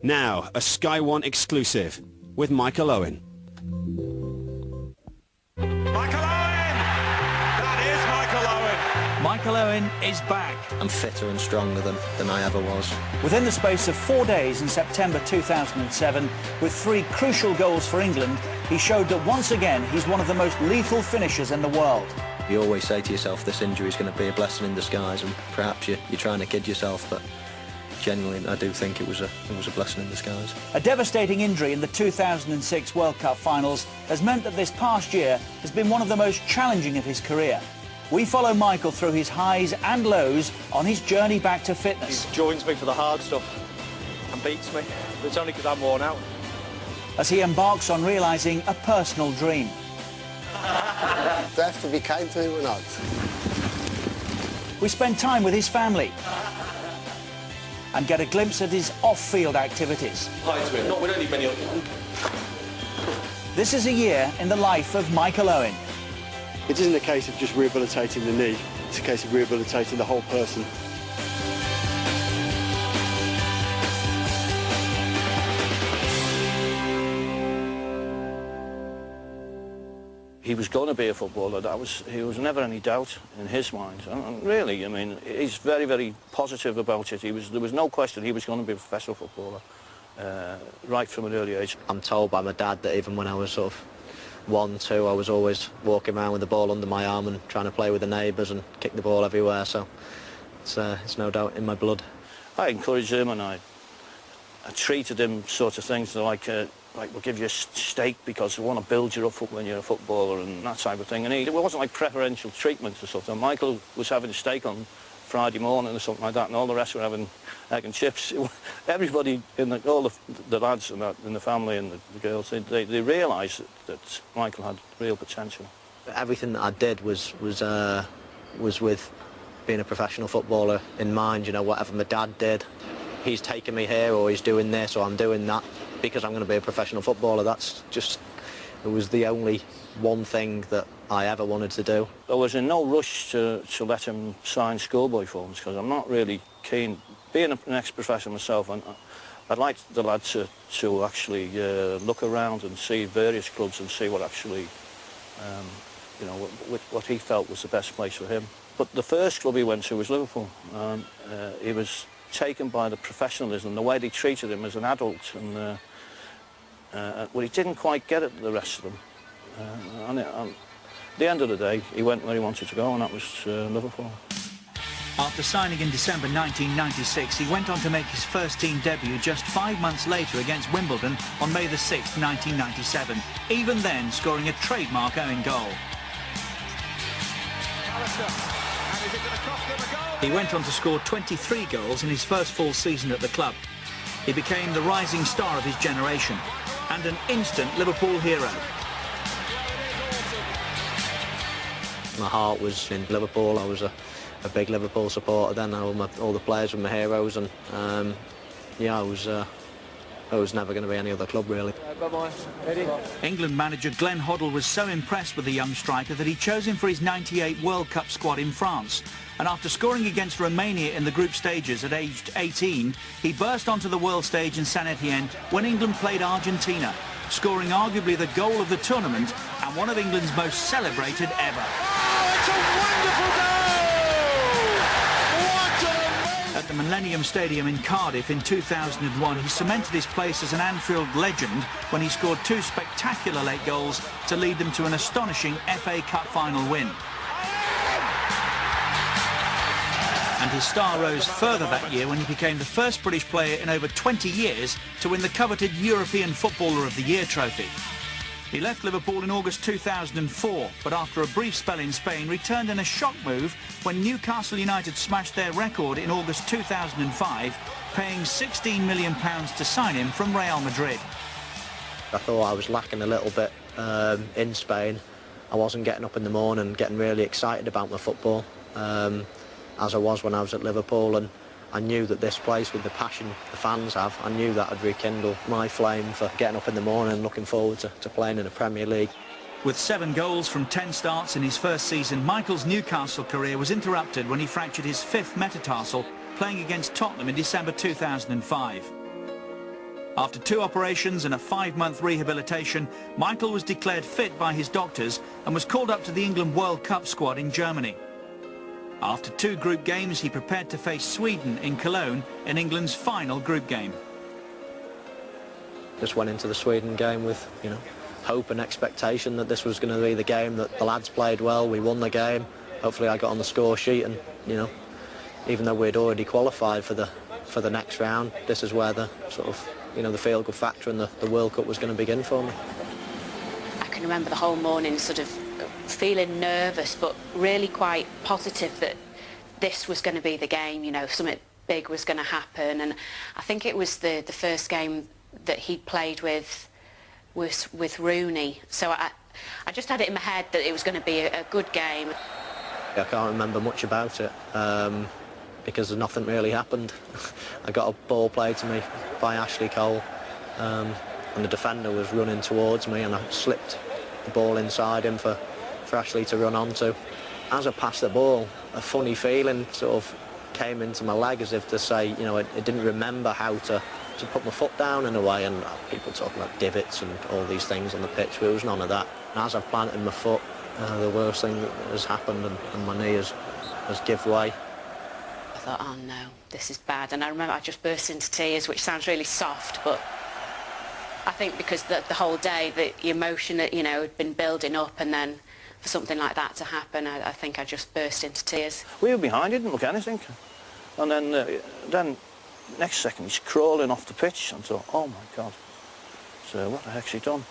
Now, a Sky One exclusive with Michael Owen. Michael Owen! That is Michael Owen! Michael Owen is back. I'm fitter and stronger than I ever was. Within the space of 4 days in September 2007, with 3 crucial goals for England, he showed that once again he's one of the most lethal finishers in the world. You always say to yourself, this injury is going to be a blessing in disguise, and perhaps you're trying to kid yourself, but genuinely I do think it was a blessing in disguise. A devastating injury in the 2006 World Cup finals has meant that this past year has been one of the most challenging of his career. We follow Michael through his highs and lows on his journey back to fitness. He joins me for the hard stuff and beats me, but it's only because I'm worn out. As he embarks on realising a personal dream. Do I have to be kind to him or not? We spend time with his family and get a glimpse at his off-field activities. We don't need many of them. This is a year in the life of Michael Owen. It isn't a case of just rehabilitating the knee, it's a case of rehabilitating the whole person. He was going to be a footballer. He was never any doubt in his mind. And really, I mean, he's very, very positive about it. There was no question he was going to be a professional footballer right from an early age. I'm told by my dad that even when I was sort of 1, 2, I was always walking around with the ball under my arm and trying to play with the neighbours and kick the ball everywhere, so it's no doubt in my blood. I encouraged him, and I treated him sort of things like we'll give you a steak because we want to build you up when you're a footballer and that type of thing. And it wasn't like preferential treatment or something. Michael was having a steak on Friday morning or something like that, and all the rest were having egg and chips. Everybody, all the lads in the family and the girls, they realised that Michael had real potential. Everything that I did was with being a professional footballer in mind. You know, whatever my dad did, he's taking me here, or he's doing this, or I'm doing that because I'm going to be a professional footballer. It was the only one thing that I ever wanted to do. I was in no rush to let him sign schoolboy forms, because I'm not really keen. Being an ex-professional myself, I'd like the lad to actually look around and see various clubs and see what actually, you know, what he felt was the best place for him. But the first club he went to was Liverpool. He was taken by the professionalism, the way they treated him as an adult, and well, he didn't quite get it, the rest of them. And at the end of the day, he went where he wanted to go, and that was Liverpool. After signing in December 1996, he went on to make his first team debut just 5 months later against Wimbledon on May the 6th, 1997. Even then, scoring a trademark Owen goal. He went on to score 23 goals in his first full season at the club. He became the rising star of his generation and an instant Liverpool hero. My heart was in Liverpool. I was a big Liverpool supporter then. All the players were my heroes, and yeah, I was never going to be any other club, really. England manager Glenn Hoddle was so impressed with the young striker that he chose him for his '98 World Cup squad in France. And after scoring against Romania in the group stages at aged 18, he burst onto the world stage in San Etienne when England played Argentina, scoring arguably the goal of the tournament and one of England's most celebrated ever. Oh, it's a wonderful goal! What At the Millennium Stadium in Cardiff in 2001, he cemented his place as an Anfield legend when he scored 2 spectacular late goals to lead them to an astonishing FA Cup final win. And his star rose further that year when he became the first British player in over 20 years to win the coveted European Footballer of the Year trophy. He left Liverpool in August 2004, but after a brief spell in Spain returned in a shock move when Newcastle United smashed their record in August 2005, paying £16 million to sign him from Real Madrid. I thought I was lacking a little bit in Spain. I wasn't getting up in the morning getting really excited about my football, as I was when I was at Liverpool, and I knew that this place, with the passion the fans have, I knew that would rekindle my flame for getting up in the morning and looking forward to playing in the Premier League. With 7 goals from 10 starts in his first season, Michael's Newcastle career was interrupted when he fractured his 5th metatarsal playing against Tottenham in December 2005. After 2 operations and a 5-month rehabilitation, Michael was declared fit by his doctors and was called up to the England World Cup squad in Germany. After 2 group games, he prepared to face Sweden in Cologne in England's final group game. Just went into the Sweden game with, you know, hope and expectation that this was going to be the game, that the lads played well, we won the game. Hopefully I got on the score sheet, and, you know, even though we'd already qualified for the next round, this is where the sort of, you know, the feel-good factor and the World Cup was going to begin for me. I can remember the whole morning sort of feeling nervous but really quite positive that this was going to be the game, you know, something big was going to happen. And I think it was the first game that he played with Rooney, so I just had it in my head that it was going to be a good game. I can't remember much about it because nothing really happened. I got a ball played to me by Ashley Cole, and the defender was running towards me, and I slipped the ball inside him for Ashley to run onto. As I passed the ball, a funny feeling sort of came into my leg, as if to say, you know, I didn't remember how to put my foot down in a way, and people talk about divots and all these things on the pitch, but there was none of that. And as I've planted my foot, the worst thing that has happened, and my knee has give way. I thought, oh no, this is bad. And I remember I just burst into tears, which sounds really soft, but I think because the whole day, the emotion that, you know, had been building up, and then for something like that to happen, I think I just burst into tears. We were behind, he didn't look anything. And then next second he's crawling off the pitch, and I thought, oh my God, so what the heck's he done?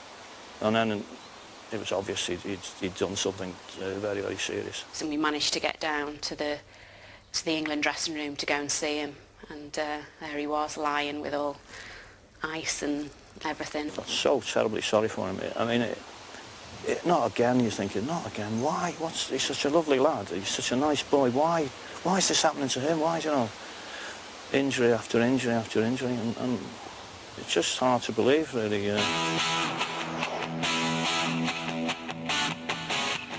And then it was obvious he'd done something very, very serious. So we managed to get down to the England dressing room to go and see him, and there he was, lying with all ice and everything. I felt so terribly sorry for him. I mean, not again, you're thinking, not again, why? He's such a lovely lad, he's such a nice boy, why is this happening to him? Why, you know, injury after injury after injury, and it's just hard to believe, really.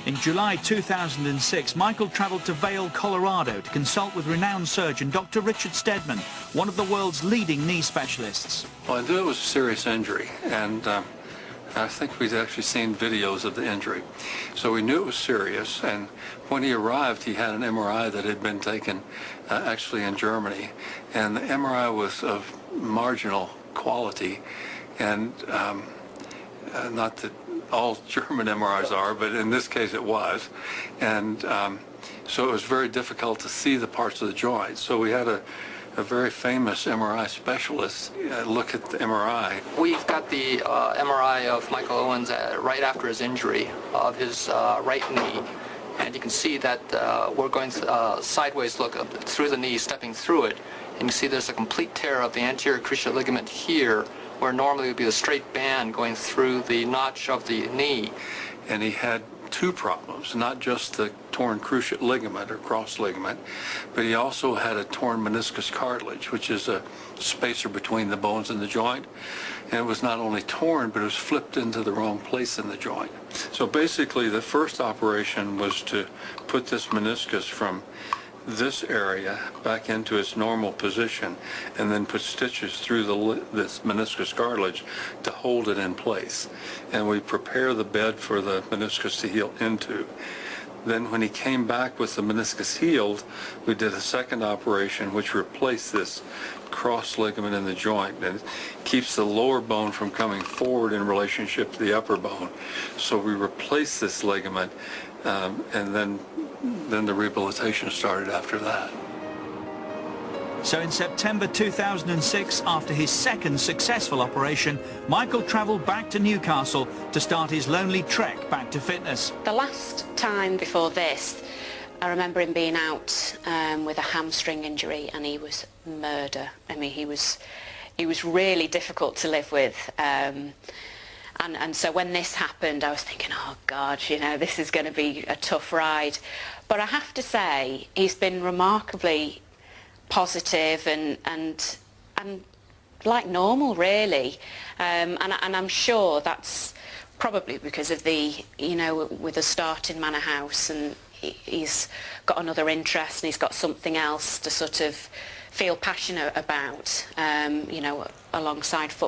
In July 2006, Michael travelled to Vail, Colorado to consult with renowned surgeon Dr. Richard Steadman, one of the world's leading knee specialists. Well, I knew it was a serious injury, and I think we'd actually seen videos of the injury. So we knew it was serious, and when he arrived, he had an MRI that had been taken actually in Germany, and the MRI was of marginal quality, and not that all German MRIs are, but in this case it was, and so it was very difficult to see the parts of the joint. So we had a very famous MRI specialist look at the MRI. We've got the MRI of Michael Owens right after his injury of his right knee, and you can see that we're going sideways look through the knee, stepping through it, and you see there's a complete tear of the anterior cruciate ligament here, where normally it would be a straight band going through the notch of the knee. And he had 2 problems, not just the torn cruciate ligament or cross ligament, but he also had a torn meniscus cartilage, which is a spacer between the bones in the joint. And it was not only torn, but it was flipped into the wrong place in the joint. So basically the first operation was to put this meniscus from this area back into its normal position, and then put stitches through this meniscus cartilage to hold it in place. And we prepare the bed for the meniscus to heal into. Then when he came back with the meniscus healed, we did a second operation which replaced this cross ligament in the joint, and keeps the lower bone from coming forward in relationship to the upper bone. So we replaced this ligament, and then the rehabilitation started after that. So in September 2006, after his second successful operation, Michael travelled back to Newcastle to start his lonely trek back to fitness. The last time before this, I remember him being out with a hamstring injury, and he was murder. I mean, he was really difficult to live with. And so when this happened, I was thinking, oh God, you know, this is going to be a tough ride. But I have to say, he's been remarkably positive and like normal, really. And I'm sure that's probably because of the, you know, with a start in Manor House, and he's got another interest, and he's got something else to sort of feel passionate about, you know, alongside football.